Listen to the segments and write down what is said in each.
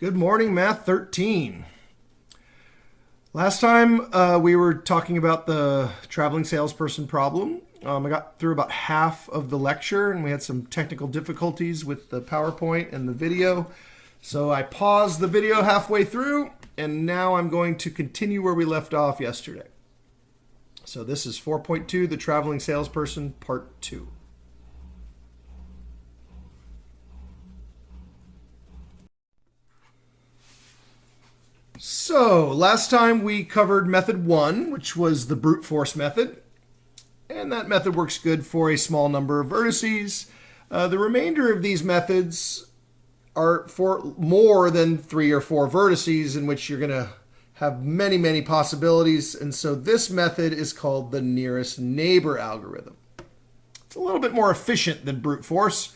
Good morning, Math 13. Last time we were talking about the traveling salesperson problem. I got through about half of the lecture and we had some technical difficulties with the PowerPoint and the video. So I paused the video halfway through and now I'm going to continue where we left off yesterday. So this is 4.2, the traveling salesperson, part 2. So last time we covered method 1, which was the brute force method. And that method works good for a small number of vertices. The remainder of these methods are for more than 3 or 4 vertices, in which you're going to have many, many possibilities. And so this method is called the nearest neighbor algorithm. It's a little bit more efficient than brute force.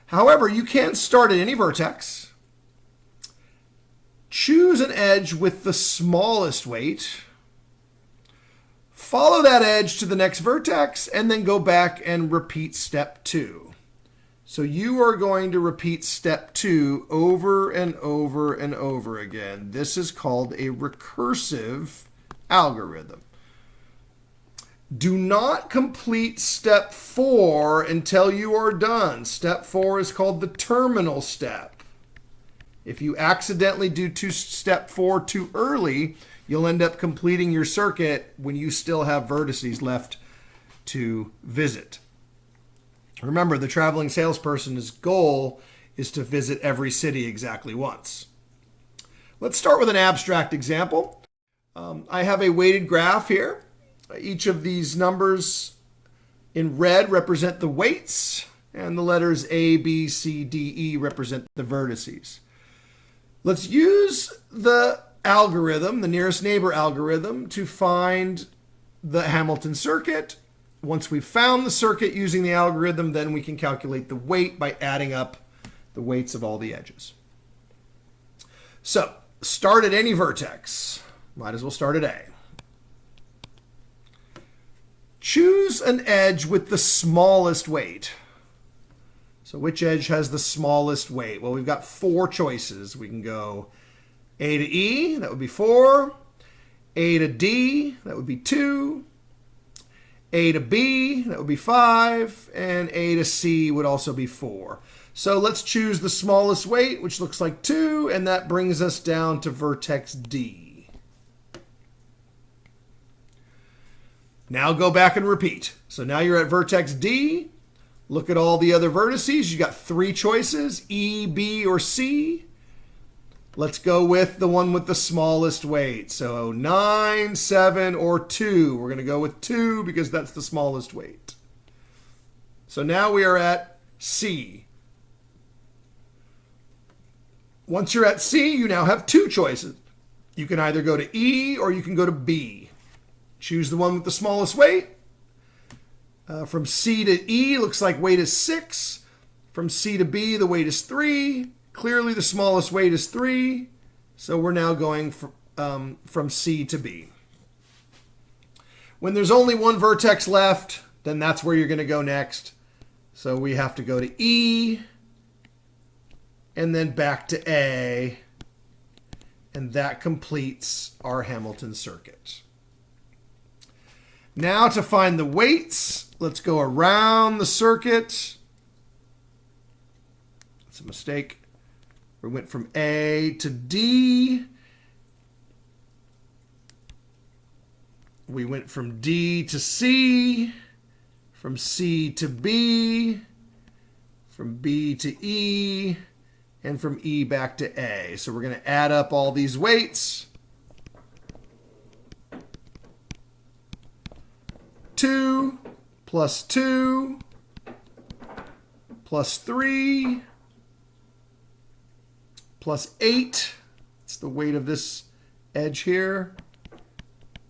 However, you can start at any vertex. Choose an edge with the smallest weight. Follow that edge to the next vertex and then go back and repeat step 2. So you are going to repeat step 2 over and over and over again. This is called a recursive algorithm. Do not complete step 4 until you are done. Step 4 is called the terminal step. If you accidentally do step 4 too early, you'll end up completing your circuit when you still have vertices left to visit. Remember, the traveling salesperson's goal is to visit every city exactly once. Let's start with an abstract example. I have a weighted graph here. Each of these numbers in red represent the weights, and the letters A, B, C, D, E represent the vertices. Let's use the algorithm, the nearest neighbor algorithm, to find the Hamilton circuit. Once we've found the circuit using the algorithm, then we can calculate the weight by adding up the weights of all the edges. So, start at any vertex. Might as well start at A. Choose an edge with the smallest weight. So which edge has the smallest weight? Well, we've got 4 choices. We can go A to E, that would be 4. A to D, that would be 2. A to B, that would be 5. And A to C would also be 4. So let's choose the smallest weight, which looks like 2, and that brings us down to vertex D. Now go back and repeat. So now you're at vertex D. Look at all the other vertices. You got 3 choices, E, B, or C. Let's go with the one with the smallest weight. So 9, 7, or 2. We're going to go with 2 because that's the smallest weight. So now we are at C. Once you're at C, you now have 2 choices. You can either go to E or you can go to B. Choose the one with the smallest weight. From C to E, looks like weight is 6. From C to B, the weight is 3. Clearly, the smallest weight is 3. So we're now going from C to B. When there's only one vertex left, then that's where you're going to go next. So we have to go to E, and then back to A. And that completes our Hamilton circuit. Now to find the weights, let's go around the circuit. That's a mistake. We went from A to D. We went from D to C, from C to B, from B to E, and from E back to A. So we're going to add up all these weights. 2 plus 2 plus 3 plus 8. It's the weight of this edge here,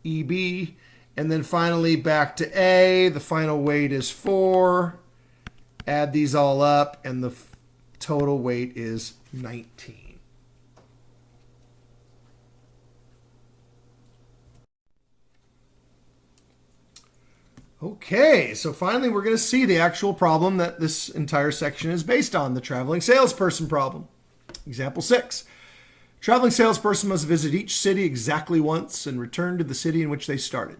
EB. And then finally back to A. The final weight is 4. Add these all up, and the total weight is 19. Okay, so finally we're going to see the actual problem that this entire section is based on, the traveling salesperson problem. Example 6. Traveling salesperson must visit each city exactly once and return to the city in which they started.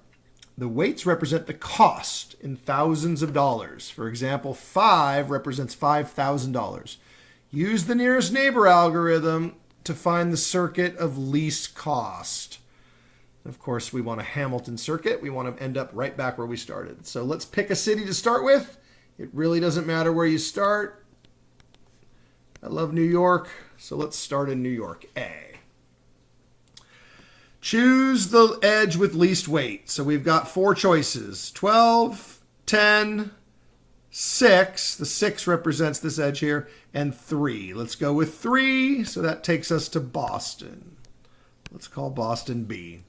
The weights represent the cost in thousands of dollars. For example, 5 represents $5,000. Use the nearest neighbor algorithm to find the circuit of least cost. Of course, we want a Hamilton circuit. We want to end up right back where we started. So let's pick a city to start with. It really doesn't matter where you start. I love New York, so let's start in New York, A. Choose the edge with least weight. So we've got 4 choices, 12, 10, 6. The 6 represents this edge here, and 3. Let's go with 3, so that takes us to Boston. Let's call Boston B.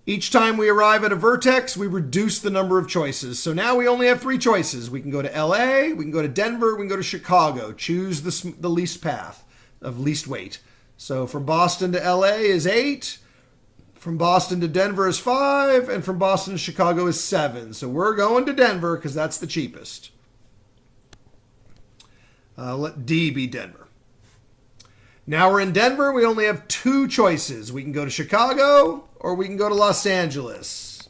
Each time we arrive at a vertex, we reduce the number of choices. So now we only have 3 choices. We can go to LA, we can go to Denver, we can go to Chicago. Choose the least path of least weight. So from Boston to LA is 8, from Boston to Denver is 5, and from Boston to Chicago is 7. So we're going to Denver because that's the cheapest. Let D be Denver. Now we're in Denver. We only have 2 choices. We can go to Chicago or we can go to Los Angeles.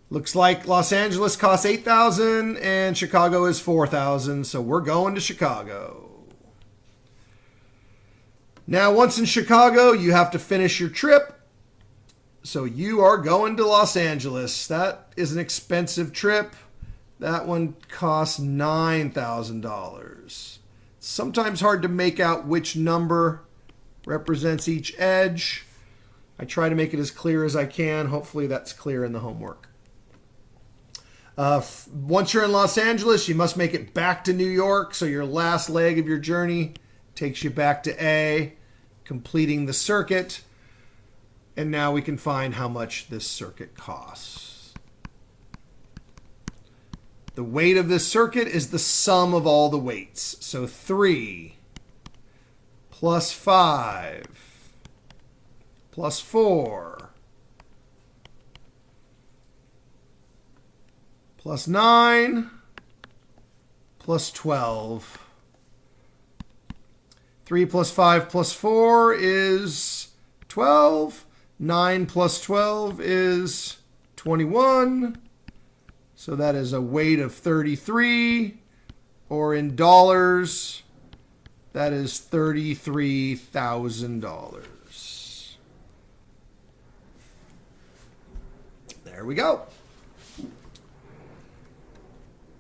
Looks like Los Angeles costs $8,000 and Chicago is $4,000. So we're going to Chicago. Now, once in Chicago, you have to finish your trip. So you are going to Los Angeles. That is an expensive trip. That one costs $9,000. Sometimes hard to make out which number represents each edge. I try to make it as clear as I can. Hopefully that's clear in the homework. Once you're in Los Angeles, you must make it back to New York. So your last leg of your journey takes you back to A, completing the circuit. And now we can find how much this circuit costs. The weight of this circuit is the sum of all the weights. So 3 plus 5 plus 4 plus 9 plus 12. 3 plus 5 plus 4 is 12. 9 plus 12 is 21. So that is a weight of 33, or in dollars, that is $33,000. There we go.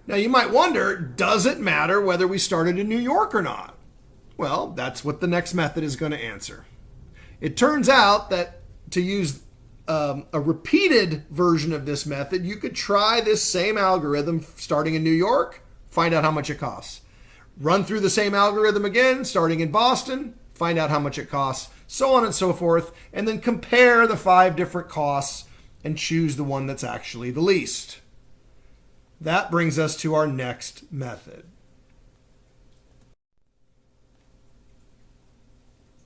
Now you might wonder, does it matter whether we started in New York or not? Well, that's what the next method is going to answer. It turns out that to use a repeated version of this method, you could try this same algorithm starting in New York, find out how much it costs. Run through the same algorithm again, starting in Boston, find out how much it costs, so on and so forth, and then compare the 5 different costs and choose the one that's actually the least. That brings us to our next method.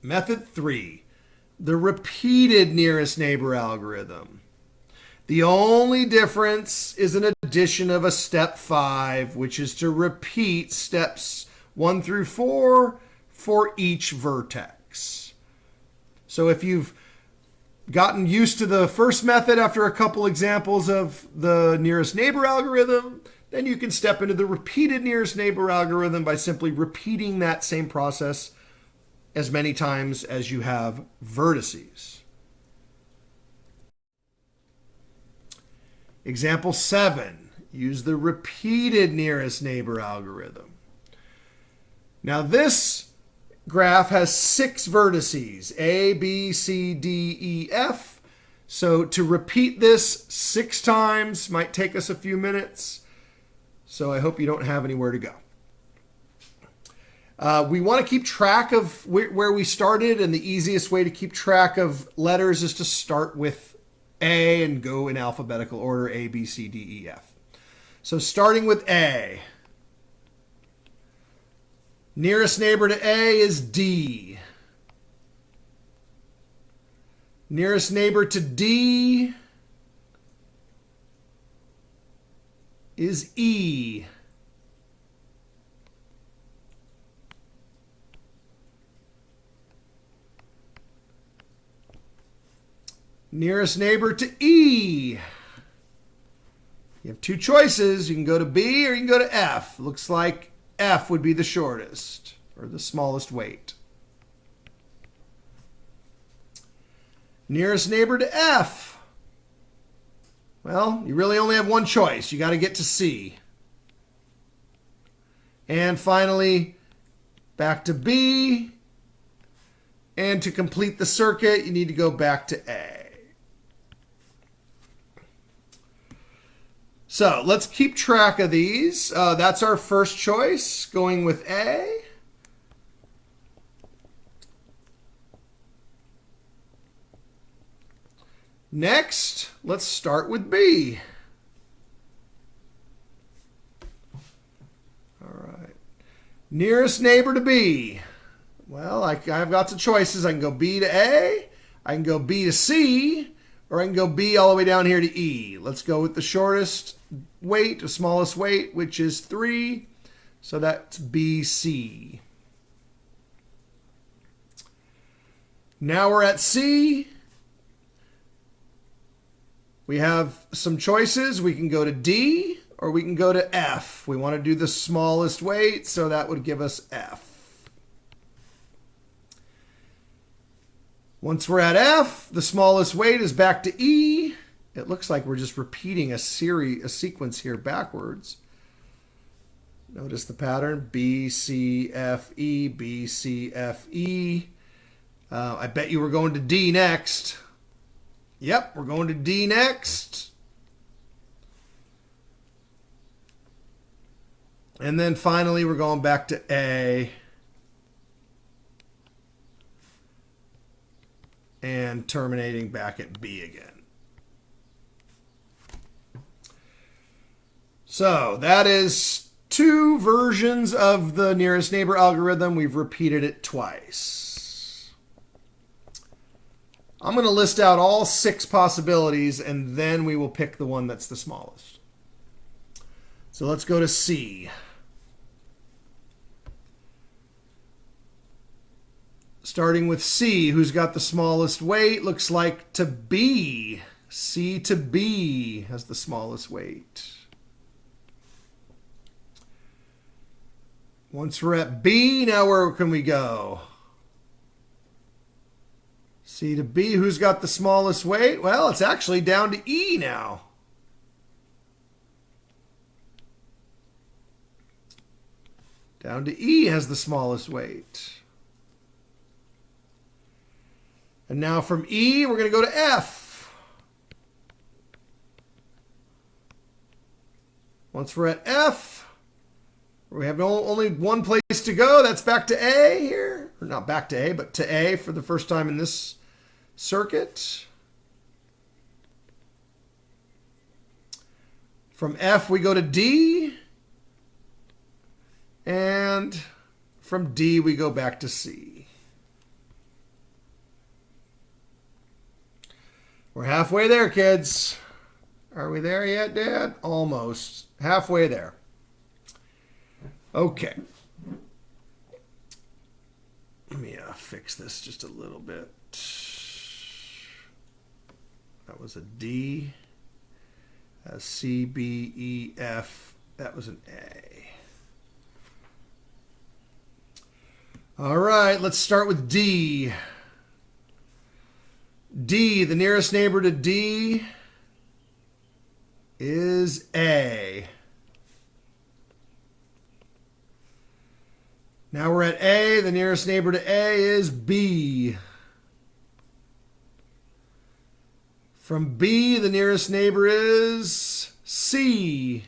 Method 3. The repeated nearest neighbor algorithm. The only difference is an addition of a step 5, which is to repeat steps 1 through 4 for each vertex. So if you've gotten used to the first method after a couple examples of the nearest neighbor algorithm, then you can step into the repeated nearest neighbor algorithm by simply repeating that same process as many times as you have vertices. Example 7, use the repeated nearest neighbor algorithm. Now this graph has 6 vertices, A, B, C, D, E, F. So to repeat this 6 times might take us a few minutes. So I hope you don't have anywhere to go. We want to keep track of where we started, and the easiest way to keep track of letters is to start with A and go in alphabetical order, A, B, C, D, E, F. So starting with A. Nearest neighbor to A is D. Nearest neighbor to D is E. Nearest neighbor to E. You have two choices. You can go to B or you can go to F. Looks like F would be the shortest or the smallest weight. Nearest neighbor to F. Well, you really only have one choice. You got to get to C. And finally, back to B. And to complete the circuit, you need to go back to A. So let's keep track of these. That's our first choice, going with A. Next, let's start with B. All right. Nearest neighbor to B. Well, I've got some choices. I can go B to A, I can go B to C, or I can go B all the way down here to E. Let's go with the shortest weight, the smallest weight, which is 3. So that's BC. Now we're at C. We have some choices. We can go to D or we can go to F. We want to do the smallest weight, so that would give us F. Once we're at F, the smallest weight is back to E. It looks like we're just repeating a sequence here backwards. Notice the pattern, B, C, F, E, B, C, F, E. I bet you we're going to D next. Yep, we're going to D next. And then finally, we're going back to A. And terminating back at B again. So that is 2 versions of the nearest neighbor algorithm. We've repeated it twice. I'm going to list out all 6 possibilities, and then we will pick the one that's the smallest. So let's go to C. Starting with C, who's got the smallest weight? Looks like to B. C to B has the smallest weight. Once we're at B, now where can we go? C to B, who's got the smallest weight? Well, it's actually down to E now. Down to E has the smallest weight. And now from E, we're going to go to F. Once we're at F, we have only one place to go. That's back to A here. Or not back to A, but to A for the first time in this circuit. From F, we go to D. And from D, we go back to C. We're halfway there, kids. Are we there yet, Dad? Almost. Halfway there. Okay. Let me fix this just a little bit. That was a D. C, B, E, F. That was an A. All right, let's start with D. D, the nearest neighbor to D is A. Now we're at A. The nearest neighbor to A is B. From B, the nearest neighbor is C.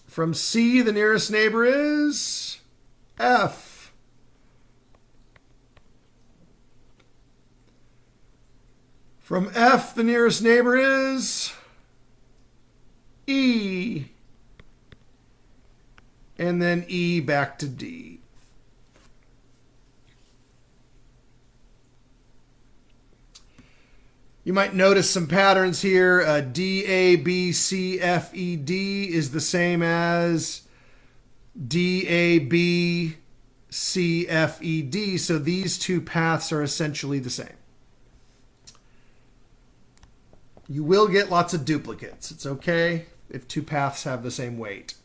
From C, the nearest neighbor is F. From F, the nearest neighbor is E. And then E back to D. You might notice some patterns here. D, A, B, C, F, E, D is the same as D, A, B, C, F, E, D. So these two paths are essentially the same. You will get lots of duplicates. It's okay if two paths have the same weight.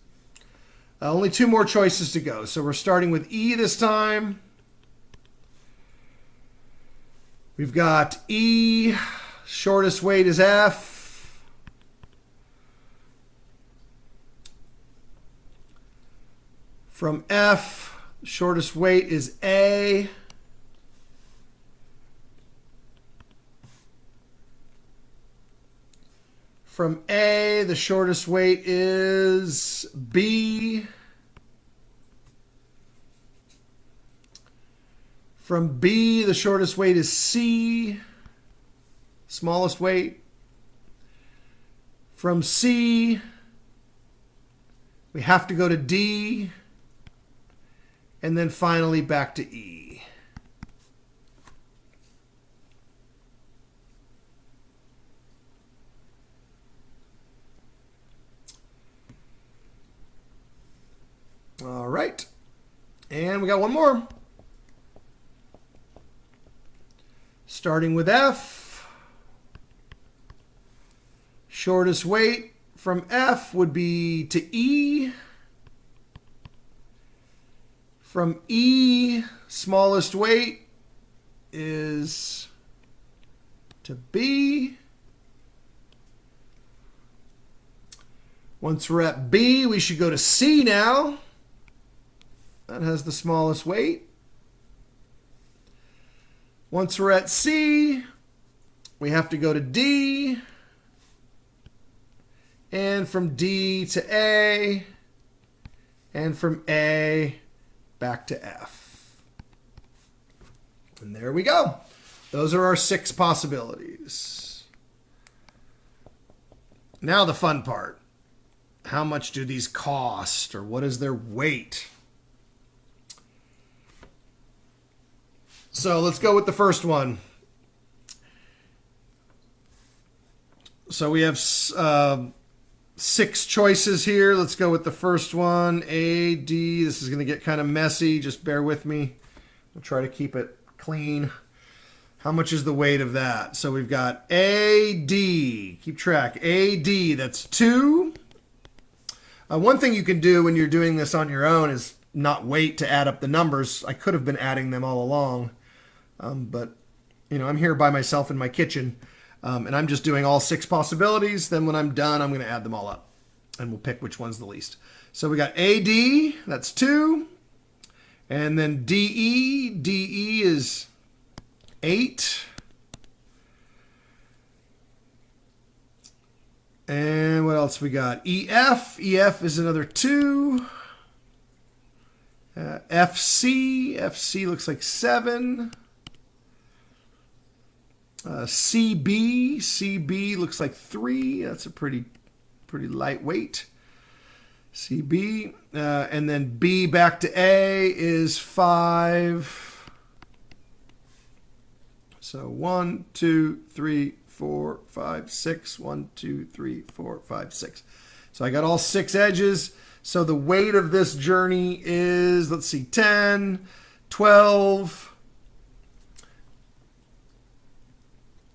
Only two more choices to go. So we're starting with E this time. We've got E, shortest weight is F. From F, shortest weight is A. From A, the shortest weight is B. From B, the shortest weight is C. Smallest weight. From C, we have to go to D. And then finally back to E. All right. And we got one more. Starting with F. Shortest weight from F would be to E. From E, smallest weight is to B. Once we're at B, we should go to C now. That has the smallest weight. Once we're at C, we have to go to D. And from D to A. And from A back to F. And there we go. Those are our 6 possibilities. Now the fun part. How much do these cost, or what is their weight? So let's go with the first one. So we have 6 choices here. Let's go with the first one. A, D. This is going to get kind of messy. Just bear with me. I'll try to keep it clean. How much is the weight of that? So we've got AD. Keep track. AD, that's 2. One thing you can do when you're doing this on your own is not wait to add up the numbers. I could have been adding them all along. But, you know, I'm here by myself in my kitchen. And I'm just doing all 6 possibilities. Then when I'm done, I'm going to add them all up. And we'll pick which one's the least. So we got AD, that's 2. And then DE. DE is 8. And what else we got? EF. EF is another 2. FC. FC looks like 7. CB. CB looks like 3. That's a pretty lightweight. CB. And then B back to A is 5. So 1, 2, 3, 4, 5, 6. 1, 2, 3, 4, 5, 6. So I got all 6 edges. So the weight of this journey is, let's see, 10, 12.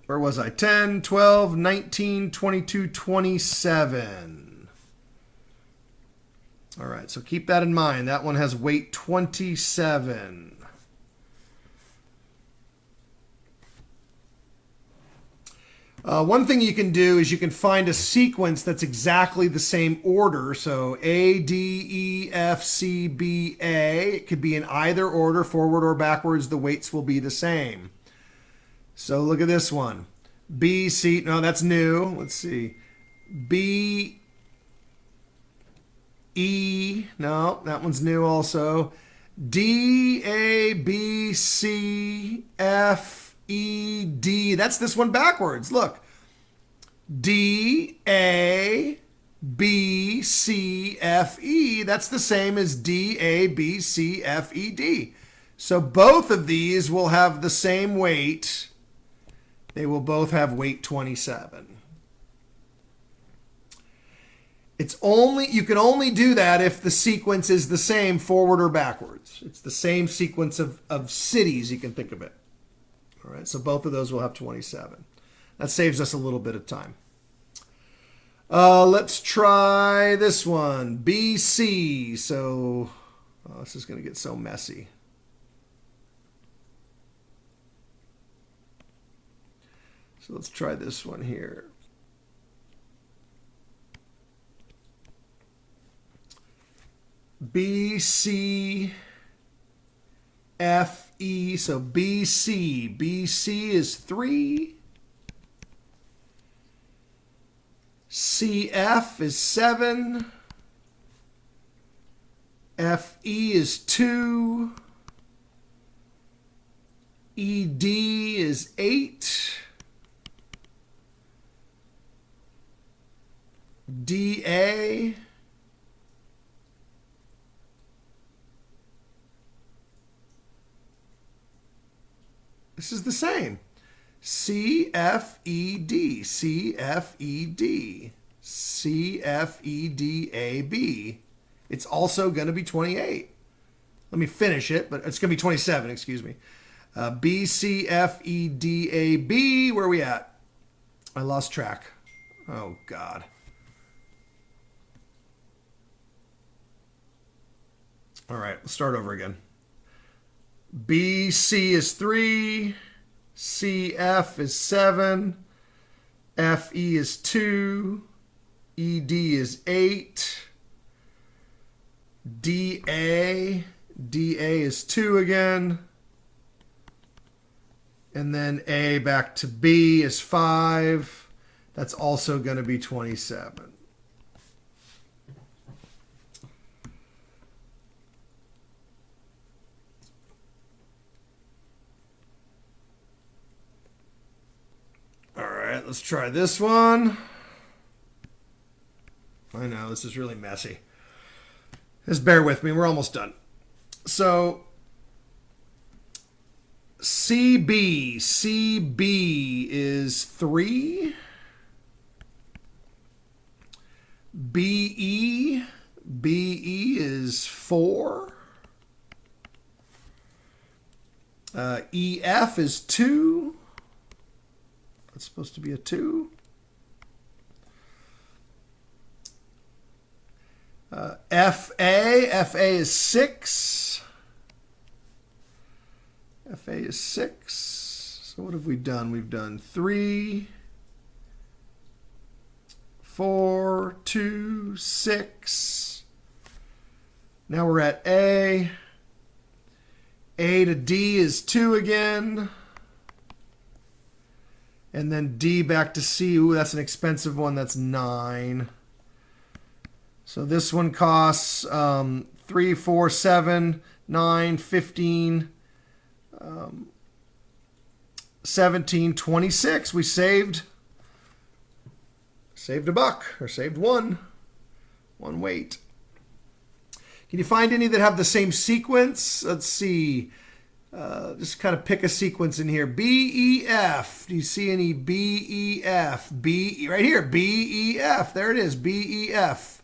Where was I? 10, 12, 19, 22, 27. All right, so keep that in mind. That one has weight 27. One thing you can do is you can find a sequence that's exactly the same order. So A, D, E, F, C, B, A. It could be in either order, forward or backwards. The weights will be the same. So look at this one. B, C. No, that's new. Let's see. B, E. No, that one's new also. D, A, B, C, F, E, D. That's this one backwards. Look. D, A, B, C, F, E. That's the same as D, A, B, C, F, E, D. So both of these will have the same weight. They will both have weight 27. You can only do that if the sequence is the same forward or backwards. It's the same sequence of cities, you can think of it. All right, so both of those will have 27. That saves us a little bit of time. Let's try this one, BC. So this is going to get so messy. So let's try this one here. BC, FE, so BC. BC is 3. CF is 7. FE is 2. ED is 8. DA this is the same. CFED, CFED, CFEDAB. It's also going to be 28. Let me finish it, but it's going to be 27, excuse me. BCFEDAB, where are we at? I lost track. Oh, God. All right, let's start over again. BC is 3, CF is 7, FE is 2, ED is 8, DA is 2 again, and then A back to B is 5. That's also going to be 27. Let's try this one. I know, this is really messy. Just bear with me, we're almost done. So, CB is 3. BE is 4. EF is 2. It's supposed to be a 2. FA is 6. FA is 6. So what have we done? We've done 3, 4, 2, 6. Now we're at A. A to D is 2 again. And then D back to C. Ooh, that's an expensive one. That's 9. So this one costs 3, 4, 7, 9, 15, 17, 26. We saved a buck, or saved one weight. Can you find any that have the same sequence? Let's see. Just kind of pick a sequence in here. BEF. Do you see any BEF? Right here. BEF. There it is. BEF.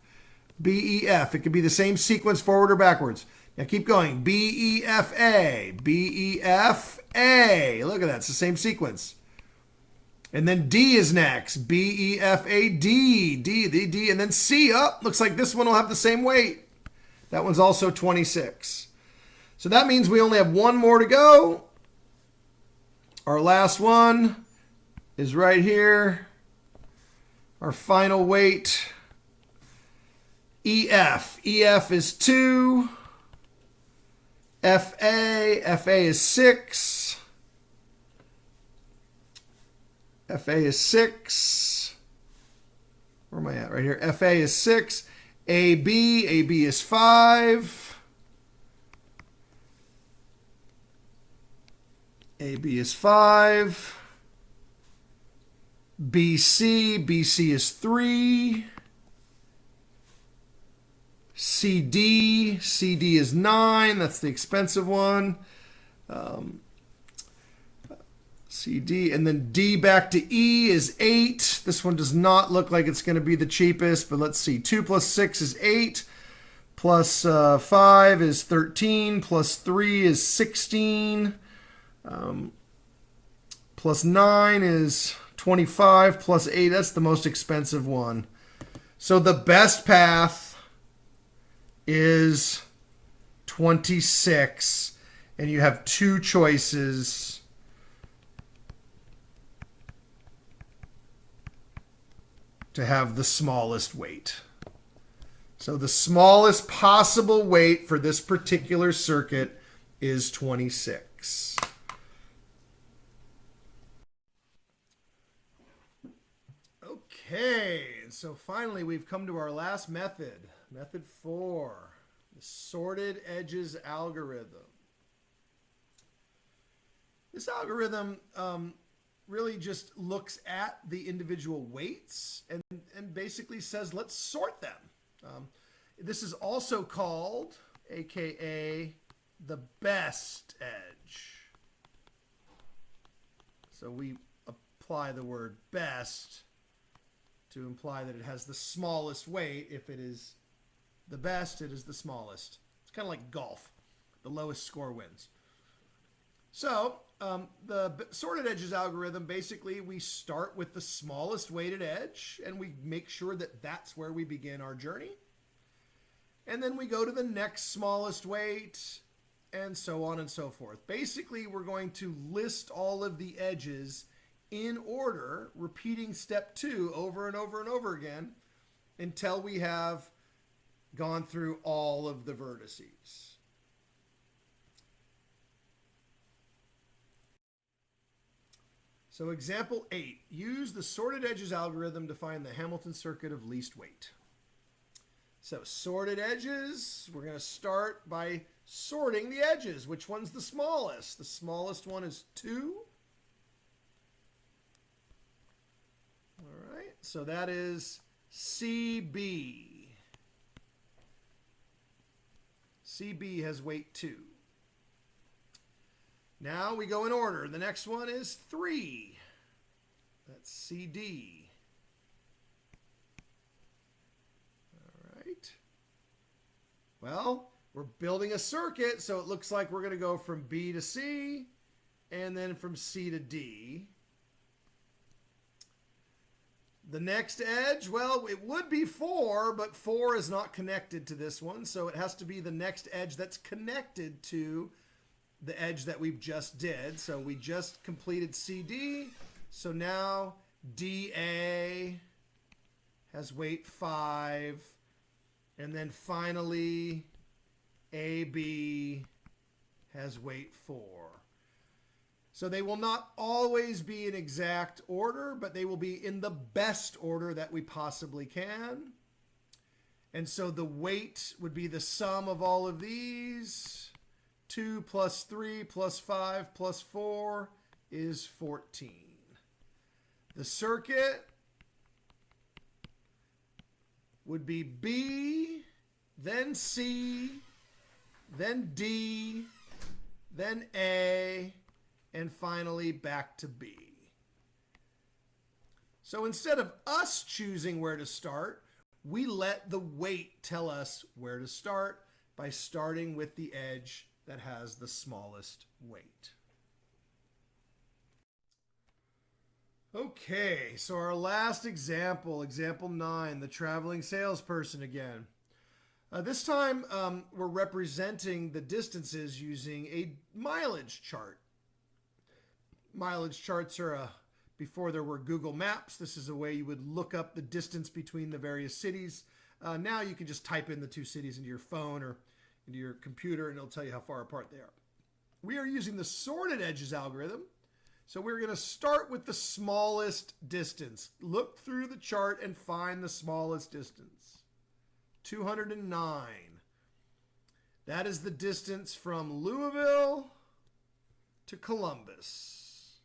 BEF. It could be the same sequence forward or backwards. Now keep going. BEFA. BEFA. Look at that. It's the same sequence. And then D is next. BEFAD. D. And then C. Oh, looks like this one will have the same weight. That one's also 26. So that means we only have one more to go. Our last one is right here. Our final weight, EF. EF is 2. FA is 6. FA is 6. Where am I at? Right here. FA is 6. AB is 5. AB is 5. BC is 3. CD is 9. That's the expensive one. CD, and then D back to E is 8. This one does not look like it's going to be the cheapest, but let's see. 2 plus 6 is 8. Plus 5 is 13. Plus 3 is 16. Plus 9 is 25. Plus 8, that's the most expensive one. So the best path is 26. And you have two choices. To have the smallest weight. So the smallest possible weight for this particular circuit is 26. Okay, and so finally we've come to our last method. Method 4, the sorted edges algorithm. This algorithm really just looks at the individual weights and basically says, let's sort them. This is also called, AKA, the best edge. So we apply the word best to imply that it has the smallest weight. If it is the best, it is the smallest. It's kind of like golf. The lowest score wins. So the sorted edges algorithm, basically we start with the smallest weighted edge and we make sure that that's where we begin our journey. And then we go to the next smallest weight and so on and so forth. Basically, we're going to list all of the edges in order, repeating step 2 over and over and over again until we have gone through all of the vertices. So example 8, use the sorted edges algorithm to find the Hamilton circuit of least weight. So sorted edges, we're going to start by sorting the edges. Which one's the smallest? The smallest one is 2. All right, so that is CB. CB has weight 2. Now we go in order. The next one is 3. That's CD. All right. Well, we're building a circuit, so it looks like we're going to go from B to C and then from C to D. The next edge, well, it would be 4, but 4 is not connected to this one, so it has to be the next edge that's connected to the edge that we've just did. So we just completed CD. So now DA has weight 5. And then finally AB has weight 4. So they will not always be in exact order, but they will be in the best order that we possibly can. And so the weight would be the sum of all of these. 2 plus 3 plus 5 plus 4 is 14. The circuit would be B, then C, then D, then A, and finally back to B. So instead of us choosing where to start, we let the weight tell us where to start by starting with the edge that has the smallest weight. Okay, so our last example, example 9, the traveling salesperson again. This time we're representing the distances using a mileage chart. Mileage charts are before there were Google Maps. This is a way you would look up the distance between the various cities. Now you can just type in the two cities into your phone or into your computer and it'll tell you how far apart they are. We are using the sorted edges algorithm. So we're going to start with the smallest distance. Look through the chart and find the smallest distance. 209. That is the distance from Louisville to Columbus.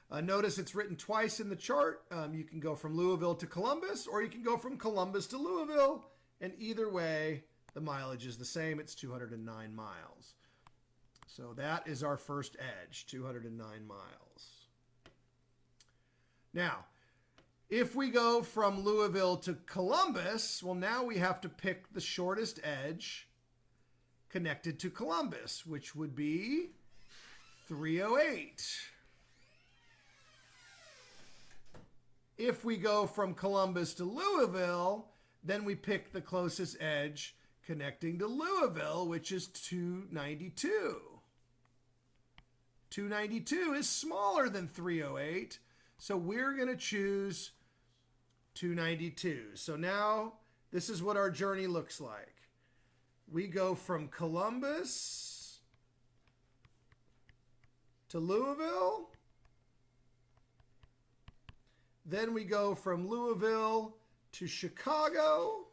Notice it's written twice in the chart. You can go from Louisville to Columbus, or you can go from Columbus to Louisville. And either way, the mileage is the same. It's 209 miles. So that is our first edge, 209 miles. Now, if we go from Louisville to Columbus, well, now we have to pick the shortest edge connected to Columbus, which would be 308. If we go from Columbus to Louisville, then we pick the closest edge connecting to Louisville, which is 292. 292 is smaller than 308, so we're going to choose 292. So now this is what our journey looks like. We go from Columbus to Louisville. Then we go from Louisville to Chicago.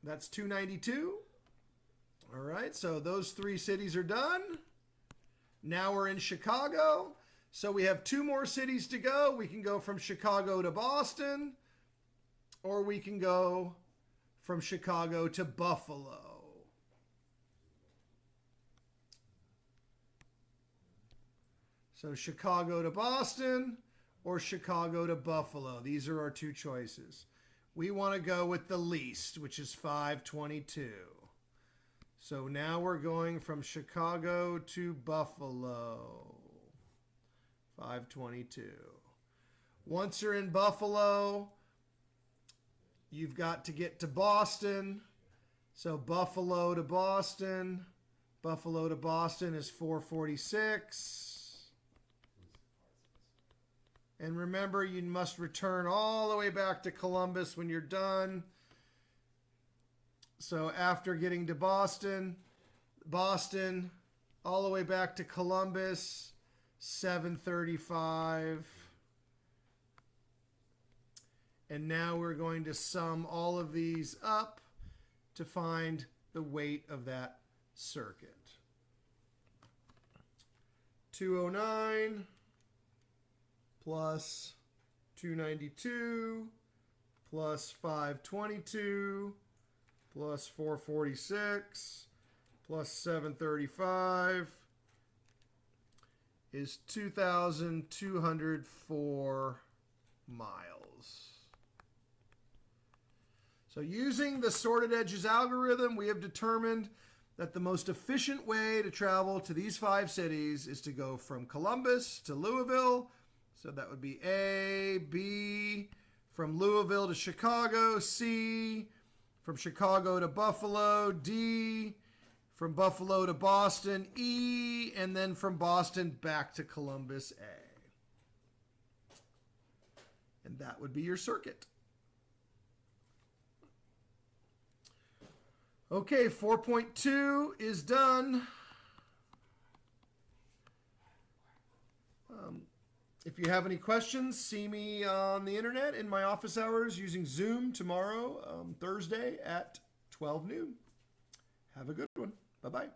That's 292. All right, so those three cities are done. Now we're in Chicago. So we have two more cities to go. We can go from Chicago to Boston, or we can go from Chicago to Buffalo. So Chicago to Boston or Chicago to Buffalo. These are our two choices. We want to go with the least, which is 522. So now we're going from Chicago to Buffalo. 522. Once you're in Buffalo, you've got to get to Boston. So Buffalo to Boston. Buffalo to Boston is 446. And remember, you must return all the way back to Columbus when you're done. So after getting to Boston, all the way back to Columbus, 735. And now we're going to sum all of these up to find the weight of that circuit. 209 plus 292 plus 522 plus 446 plus 735 is 2,204 miles. So using the sorted edges algorithm, we have determined that the most efficient way to travel to these five cities is to go from Columbus to Louisville. So that would be A, B, from Louisville to Chicago, C, from Chicago to Buffalo, D, from Buffalo to Boston, E, and then from Boston back to Columbus, A. And that would be your circuit. Okay, 4.2 is done. If you have any questions, see me on the internet in my office hours using Zoom tomorrow, Thursday at 12 noon. Have a good one. Bye-bye.